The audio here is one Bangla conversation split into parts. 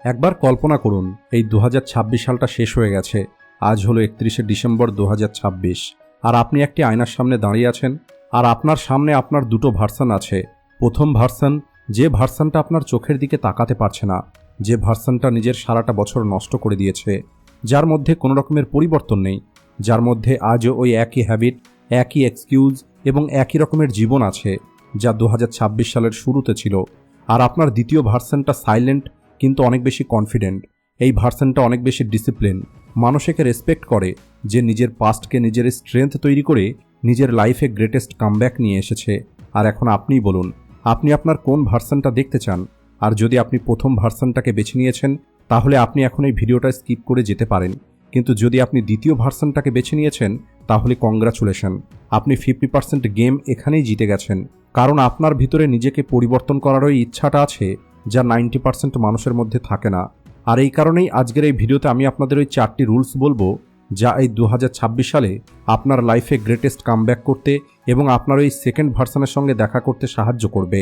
একবার কল্পনা করুন, এই 2026 সালটা শেষ হয়ে গেছে। আজ হলো 31শে ডিসেম্বর 2026, আর আপনি একটি আয়নার সামনে দাঁড়িয়ে আছেন। আর আপনার সামনে আপনার দুটো ভার্সন আছে। প্রথম ভার্সন, যে ভার্সনটা আপনার চোখের দিকে তাকাতে পারছে না, যে ভার্সনটা নিজের সারাটা বছর নষ্ট করে দিয়েছে, যার মধ্যে কোনো রকমের পরিবর্তন নেই, যার মধ্যে আজও ওই একই হ্যাবিট, একই এক্সকিউজ এবং একই রকমের জীবন আছে, যা 2026 সালের শুরুতে ছিল। আর আপনার দ্বিতীয় ভার্সনটা সাইলেন্ট কিন্তু অনেক বেশি কনফিডেন্ট। এই ভার্সনটা অনেক বেশি ডিসিপ্লিন, মানুষকে রেসপেক্ট করে, যে নিজের পাস্টকে নিজের স্ট্রেংথ তৈরি করে নিজের লাইফে গ্রেটেস্ট কামব্যাক নিয়ে এসেছে। আর এখন আপনিই বলুন, আপনি আপনার কোন ভার্সনটা দেখতে চান? আর যদি আপনি প্রথম ভার্সনটাকে বেছে নিয়েছেন, তাহলে আপনি এখন এই ভিডিওটা স্কিপ করে যেতে পারেন। কিন্তু যদি আপনি দ্বিতীয় ভার্সনটাকে বেছে নিয়েছেন, তাহলে কংগ্রাচুলেশন, আপনি 50% গেম এখানেই জিতে গেছেন। কারণ আপনার ভিতরে নিজেকে পরিবর্তন করার ওই ইচ্ছাটা আছে, যা 90% মানুষের মধ্যে থাকে না। আর এই কারণেই আজকের এই ভিডিওতে আমি আপনাদের ওই 4টি রুলস বলবো, যা এই 2026 সালে আপনার লাইফে গ্রেটেস্ট কামব্যাক করতে এবং আপনার ওই সেকেন্ড ভার্সনের সঙ্গে দেখা করতে সাহায্য করবে।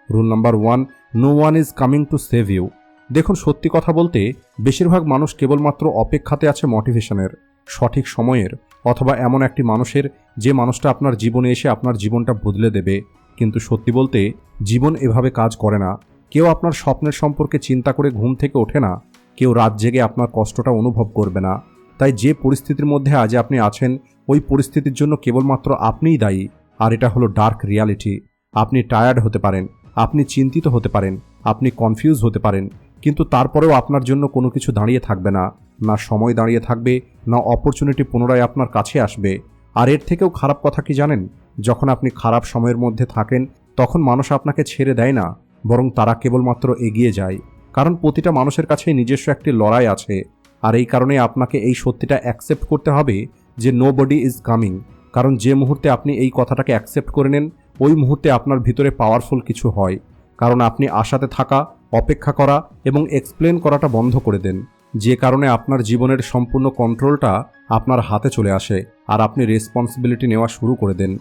Rule number 1, no one is coming to save you. দেখুন, সত্যি কথা বলতে বেশিরভাগ মানুষ কেবলমাত্র অপেক্ষাতে আছে মোটিভেশনের, সঠিক সময়ের, অথবা এমন একটি মানুষের, যে মানুষটা আপনার জীবনে এসে আপনার জীবনটা বদলে দেবে। কিন্তু সত্যি বলতে জীবন এভাবে কাজ করে না। কেউ আপনার স্বপ্নের সম্পর্কে চিন্তা করে ঘুম থেকে ওঠে না, কেউ রাত জেগে আপনার কষ্টটা অনুভব করবে না। তাই যে পরিস্থিতির মধ্যে আজ আপনি আছেন, ওই পরিস্থিতির জন্য কেবলমাত্র আপনিই দায়ী। আর এটা হলো ডার্ক রিয়ালিটি। আপনি টায়ার্ড হতে পারেন, আপনি চিন্তিত হতে পারেন, আপনি কনফিউজ হতে পারেন, কিন্তু তারপরেও আপনার জন্য কোনো কিছু দাঁড়িয়ে থাকবে না। না সময় দাঁড়িয়ে থাকবে, না অপরচুনিটি পুনরায় আপনার কাছে আসবে। আর এর থেকেও খারাপ কথা কি জানেন? যখন আপনি খারাপ সময়ের মধ্যে থাকেন, তখন মানুষ আপনাকে ছেড়ে দেয় না, বরং তারা কেবলমাত্র এগিয়ে যায়। কারণ প্রতিটা মানুষের কাছেই নিজস্ব একটি লড়াই আছে। আর এই কারণে আপনাকে এই সত্যিটা অ্যাকসেপ্ট করতে হবে যে নোবডি ইজ কামিং। কারণ যে মুহূর্তে আপনি এই কথাটাকে অ্যাকসেপ্ট করে নেন, ওই মুহূর্তে আপনার ভিতরে পাওয়ারফুল কিছু হয়। কারণ আপনি আশাতে থাকা, অপেক্ষা করা এবং এক্সপ্লেন করাটা বন্ধ করে দেন, যে কারণে আপনার জীবনের সম্পূর্ণ কন্ট্রোলটা আপনার হাতে চলে আসে আর আপনি রেসপন্সিবিলিটি নেওয়া শুরু করে দেন।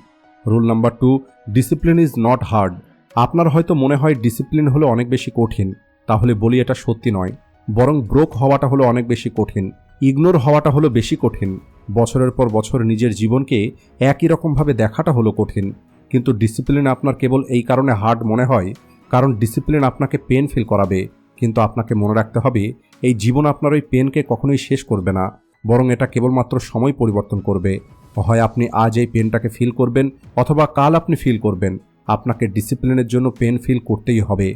Rule number 2, discipline is not hard. আপনার হয়তো মনে হয় ডিসিপ্লিন হলো অনেক বেশি কঠিন, তাহলে বলি এটা সত্যি নয়। বরং ব্রোক হওয়াটা হলো অনেক বেশি কঠিন, ইগনোর হওয়াটা হলো বেশি কঠিন, বছরের পর বছর নিজের জীবনকে একই রকমভাবে দেখাটা হলো কঠিন। কিন্তু ডিসিপ্লিন আপনার কেবল এই কারণে হার্ড মনে হয় কারণ ডিসিপ্লিন আপনাকে পেন ফিল করাবে। কিন্তু আপনাকে মনে রাখতে হবে, এই জীবন আপনার ওই পেনকে কখনোই শেষ করবে না, বরং এটা কেবলমাত্র সময় পরিবর্তন করবে। হয় আপনি আজ এই পেনটাকে ফিল করবেন, অথবা কাল আপনি ফিল করবেন। আপনাকে ডিসিপ্লিনের জন্য পেন ফিল করতেই হবে।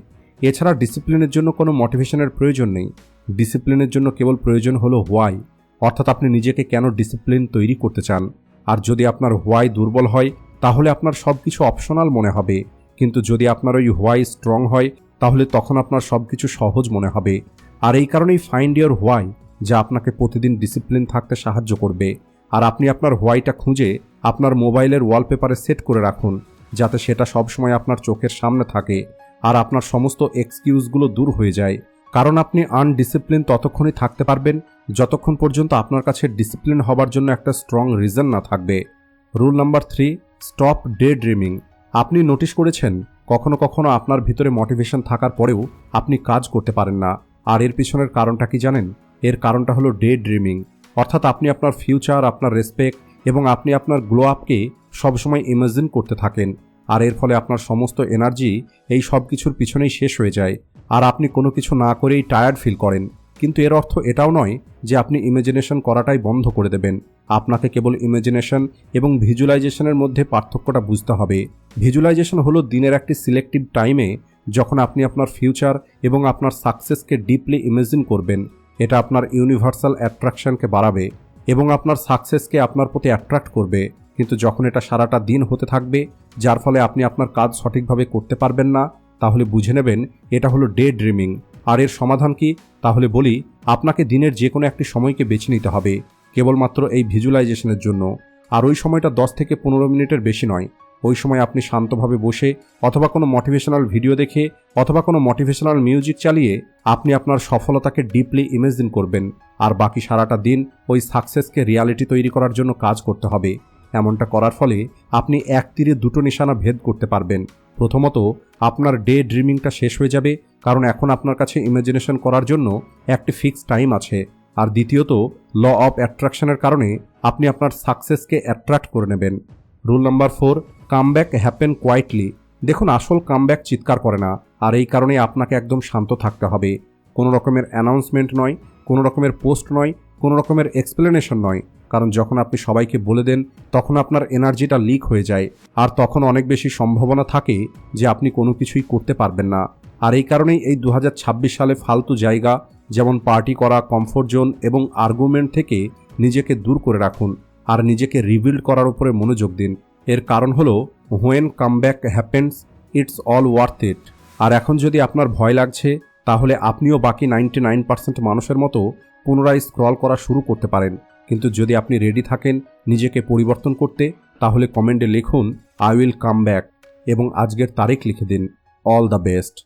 এছাড়া ডিসিপ্লিনের জন্য কোনো মোটিভেশনের প্রয়োজন নেই। ডিসিপ্লিনের জন্য কেবল প্রয়োজন হলো হোয়াই, অর্থাৎ আপনি নিজেকে কেন ডিসিপ্লিন তৈরি করতে চান। আর যদি আপনার হোয়াই দুর্বল হয়, তাহলে আপনার সব কিছু অপশনাল মনে হবে। কিন্তু যদি আপনার ওই হোয়াই স্ট্রং হয়, তাহলে তখন আপনার সব কিছু সহজ মনে হবে। আর এই কারণেই ফাইন্ড ইওর হোয়াই, যা আপনাকে প্রতিদিন ডিসিপ্লিন থাকতে সাহায্য করবে। আর আপনি আপনার হোয়াইটা খুঁজে আপনার মোবাইলের ওয়ালপেপারে সেট করে রাখুন, যাতে সেটা সবসময় আপনার চোখের সামনে থাকে আর আপনার সমস্ত এক্সকিউজগুলো দূর হয়ে যায়। কারণ আপনি আনডিসিপ্লিন ততক্ষণই থাকতে পারবেন যতক্ষণ পর্যন্ত আপনার কাছে ডিসিপ্লিন হবার জন্য একটা স্ট্রং রিজন না থাকবে। Rule number 3, stop day dreaming. আপনি নোটিশ করেছেন, কখনো কখনো আপনার ভিতরে মোটিভেশন থাকার পরেও আপনি কাজ করতে পারেন না। আর এর পিছনের কারণটা কি জানেন? এর কারণটা হলো ডে ড্রিমিং। অর্থাৎ আপনি আপনার ফিউচার, আপনার রেসপেক্ট এবং আপনি আপনার গ্লো আপকে সবসময় ইমাজিন করতে থাকেন। আর এর ফলে আপনার সমস্ত এনার্জি এই সব কিছুর পিছনেই শেষ হয়ে যায়, আর আপনি কোনো কিছু না করেই টায়ার্ড ফিল করেন। কিন্তু এর অর্থ এটাও নয় যে আপনি ইমাজিনেশন করাটাই বন্ধ করে দেবেন। আপনাকে কেবল ইমাজিনেশন এবং ভিজুয়ালাইজেশনের মধ্যে পার্থক্যটা বুঝতে হবে। ভিজুয়ালাইজেশন হলো দিনের একটি সিলেক্টিভ টাইমে যখন আপনি আপনার ফিউচার এবং আপনার সাকসেসকে ডিপলি ইমাজিন করবেন। এটা আপনার ইউনিভার্সাল অ্যাট্রাকশনকে বাড়াবে এবং আপনার সাকসেসকে আপনার প্রতি অ্যাট্রাক্ট করবে। কিন্তু যখন এটা সারাটা দিন হতে থাকবে, যার ফলে আপনি আপনার কাজ সঠিকভাবে করতে পারবেন না, তাহলে বুঝে নেবেন এটা হলো ডে ড্রিমিং। আর এর সমাধান কি? তাহলে বলি, আপনাকে দিনের যে কোনো একটি সময়কে বেছে নিতে হবে কেবলমাত্র এই ভিজুয়ালাইজেশনের জন্য। আর ওই সময়টা 10 থেকে 15 মিনিটের বেশি নয়। ওই সময় আপনি শান্তভাবে বসে অথবা কোনো মোটিভেশনাল ভিডিও দেখে অথবা কোনো মোটিভেশনাল মিউজিক চালিয়ে আপনি আপনার সফলতাকে ডিপলি ইমেজিন করবেন। আর বাকি সারাটা দিন ওই সাকসেসকে রিয়ালিটি তৈরি করার জন্য কাজ করতে হবে। এমনটা করার ফলে আপনি এক তীরে দুটো নিশানা ভেদ করতে পারবেন। প্রথমত, আপনার ডে ড্রিমিংটা শেষ হয়ে যাবে, কারণ এখন আপনার কাছে ইমাজিনেশন করার জন্য একটি ফিক্সড টাইম আছে। আর দ্বিতীয়ত, ল অফ অ্যাট্রাকশনের কারণে আপনি আপনার সাকসেসকে অ্যাট্রাক্ট করে নেবেন। Rule number 4, comeback happen quietly. দেখুন, আসল কামব্যাক চিৎকার করে না, আর এই কারণে আপনাকে একদম শান্ত থাকতে হবে। কোনো রকমের অ্যানাউন্সমেন্ট নয়, কোনো রকমের পোস্ট নয়, কোনো রকমের এক্সপ্লেনেশন নয়, কারণ যখন আপনি সবাইকে বলে দেন তখন আপনার এনার্জিটা লিক হয়ে যায়, আর তখন অনেক বেশি সম্ভাবনা থাকে যে আপনি কোনো কিছুই করতে পারবেন না। আর এই কারণেই এই 2026 সালে ফালতু জায়গা যেমন পার্টি করা, কমফোর্ট জোন এবং আর্গুমেন্ট থেকে নিজেকে দূর করে রাখুন, আর নিজেকে রিবিল্ড করার উপরে মনোযোগ দিন। এর কারণ হলো, when comeback happens it's all worth it. আর এখন যদি আপনার ভয় লাগছে, তাহলে আপনিও বাকি 99% মানুষের মতো পুনরায় স্ক্রল করা শুরু করতে পারেন। কিন্তু যদি আপনি রেডি থাকেন নিজেকে পরিবর্তন করতে, তাহলে কমেন্টে লিখুন আই উইল কাম ব্যাক এবং আজকের তারিখ লিখে দিন। All the best.